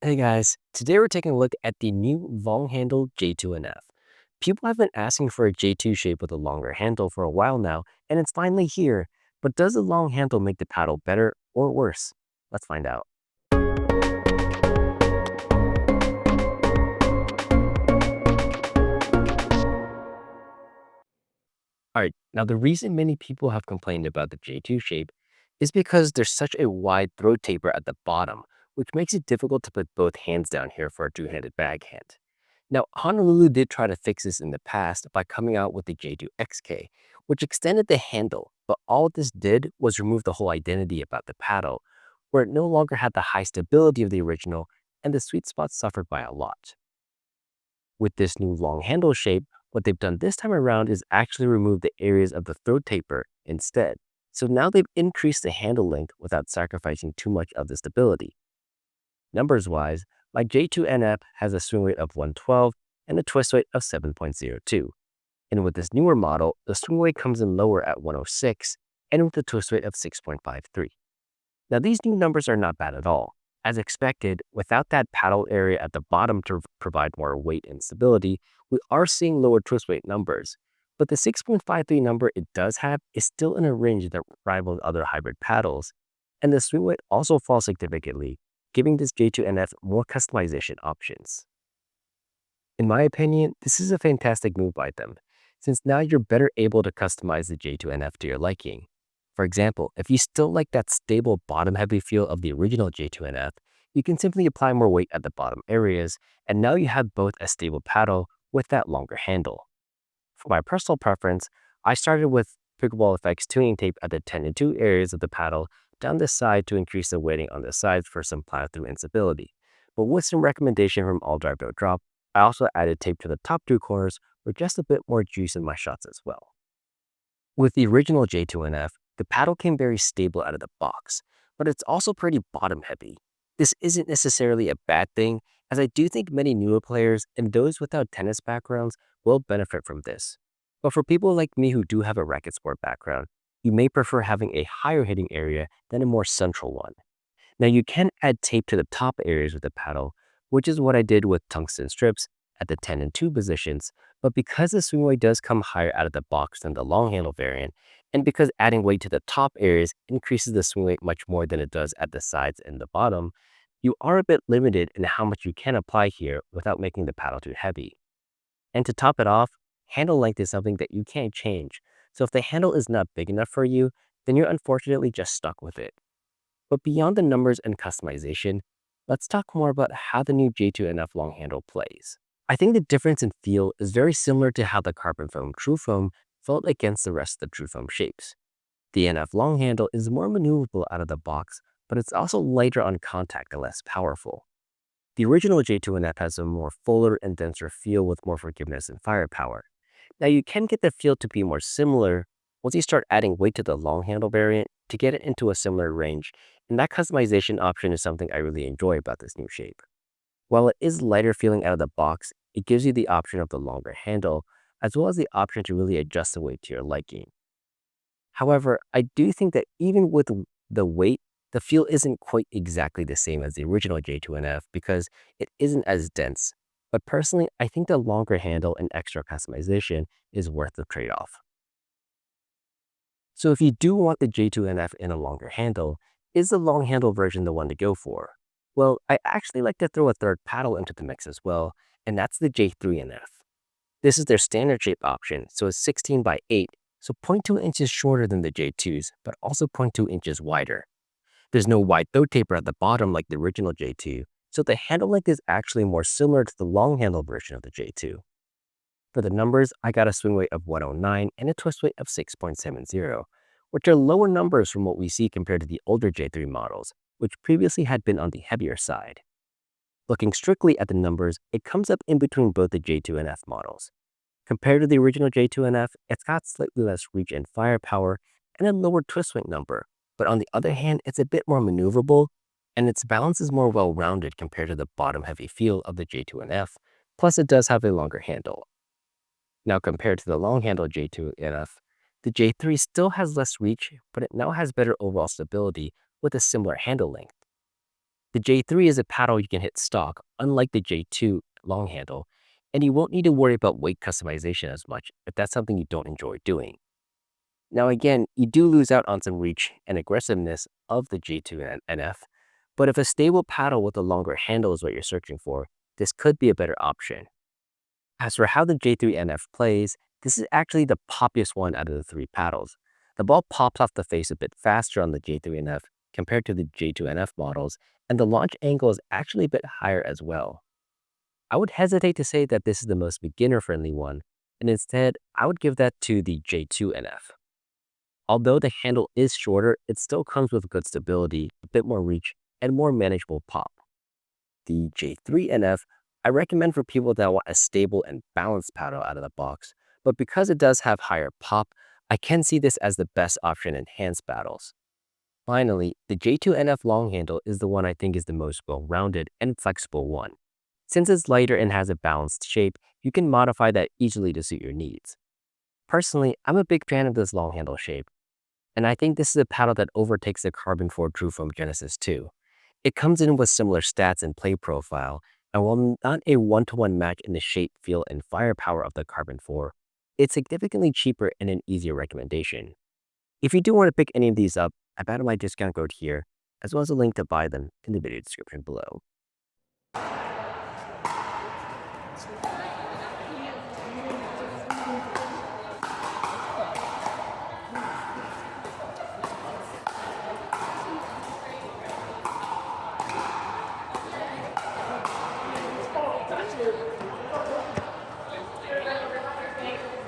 Hey guys, today we're taking a look at the new long handle J2NF. People have been asking for a J2 shape with a longer handle for a while now, and it's finally here. But does the long handle make the paddle better or worse? Let's find out. Alright, now the reason many people have complained about the J2 shape is because there's such a wide throat taper at the bottom, which makes it difficult to put both hands down here for a two-handed backhand. Now, Honolulu did try to fix this in the past by coming out with the J2XK, which extended the handle, but all this did was remove the whole identity about the paddle, where it no longer had the high stability of the original and the sweet spot suffered by a lot. With this new long handle shape, what they've done this time around is actually remove the areas of the throat taper instead. So now they've increased the handle length without sacrificing too much of the stability. Numbers wise, my J2NF has a swing weight of 112 and a twist weight of 7.02. And with this newer model, the swing weight comes in lower at 106 and with a twist weight of 6.53. Now these new numbers are not bad at all. As expected, without that paddle area at the bottom to provide more weight and stability, we are seeing lower twist weight numbers. But the 6.53 number it does have is still in a range that rivals other hybrid paddles. And the swing weight also falls significantly, giving this J2NF more customization options. In my opinion, this is a fantastic move by them, since now you're better able to customize the J2NF to your liking. For example, if you still like that stable bottom-heavy feel of the original J2NF, you can simply apply more weight at the bottom areas, and now you have both a stable paddle with that longer handle. For my personal preference, I started with Pickleball FX tuning tape at the 10 and 2 areas of the paddle down the side to increase the weighting on the sides for some plow-through instability. But with some recommendation from All Drive No Drop, I also added tape to the top 2 corners for just a bit more juice in my shots as well. With the original J2NF, the paddle came very stable out of the box, but it's also pretty bottom heavy. This isn't necessarily a bad thing, as I do think many newer players and those without tennis backgrounds will benefit from this. But for people like me who do have a racket sport background, you may prefer having a higher hitting area than a more central one. Now you can add tape to the top areas with the paddle, which is what I did with tungsten strips at the 10 and 2 positions, but because the swing weight does come higher out of the box than the long handle variant, and because adding weight to the top areas increases the swing weight much more than it does at the sides and the bottom, you are a bit limited in how much you can apply here without making the paddle too heavy. And to top it off, handle length is something that you can't change, so if the handle is not big enough for you, then you're unfortunately just stuck with it. But beyond the numbers and customization, let's talk more about how the new J2NF long handle plays. I think the difference in feel is very similar to how the carbon foam True Foam felt against the rest of the True Foam shapes. The NF long handle is more maneuverable out of the box, but it's also lighter on contact and less powerful. The original J2NF has a more fuller and denser feel with more forgiveness and firepower. Now you can get the feel to be more similar once you start adding weight to the long handle variant to get it into a similar range, and that customization option is something I really enjoy about this new shape. While it is lighter feeling out of the box, it gives you the option of the longer handle, as well as the option to really adjust the weight to your liking. However, I do think that even with the weight, the feel isn't quite exactly the same as the original J2NF because it isn't as dense. But personally, I think the longer handle and extra customization is worth the trade-off. So if you do want the J2NF in a longer handle, is the long handle version the one to go for? Well, I actually like to throw a third paddle into the mix as well, and that's the J3NF. This is their standard shape option, so it's 16 by 8, so 0.2 inches shorter than the J2s, but also 0.2 inches wider. There's no wide throat taper at the bottom like the original J2, so the handle length is actually more similar to the long handle version of the J2. For the numbers, I got a swing weight of 109 and a twist weight of 6.70, which are lower numbers from what we see compared to the older J3 models, which previously had been on the heavier side. Looking strictly at the numbers, it comes up in between both the J2NF models. Compared to the original J2NF, it's got slightly less reach and firepower and a lower twist weight number, but on the other hand, it's a bit more maneuverable and its balance is more well-rounded compared to the bottom-heavy feel of the J2NF, plus it does have a longer handle. Now compared to the long handle J2NF, the J3 still has less reach, but it now has better overall stability with a similar handle length. The J3 is a paddle you can hit stock, unlike the J2 long handle, and you won't need to worry about weight customization as much if that's something you don't enjoy doing. Now again, you do lose out on some reach and aggressiveness of the J2NF, but if a stable paddle with a longer handle is what you're searching for, this could be a better option. As for how the J3NF plays, this is actually the poppiest one out of the three paddles. The ball pops off the face a bit faster on the J3NF compared to the J2NF models, and the launch angle is actually a bit higher as well. I would hesitate to say that this is the most beginner-friendly one, and instead, I would give that to the J2NF. Although the handle is shorter, it still comes with good stability, a bit more reach, and more manageable pop. The J3NF I recommend for people that want a stable and balanced paddle out of the box, but because it does have higher pop, I can see this as the best option in hands battles. Finally, the J2NF long handle is the one I think is the most well-rounded and flexible one. Since it's lighter and has a balanced shape, you can modify that easily to suit your needs. Personally, I'm a big fan of this long handle shape, and I think this is a paddle that overtakes the Carbon 4 True from Genesis 2. It comes in with similar stats and play profile, and while not a one-to-one match in the shape, feel, and firepower of the Carbon 4, it's significantly cheaper and an easier recommendation. If you do want to pick any of these up, I've added my discount code here, as well as a link to buy them in the video description below.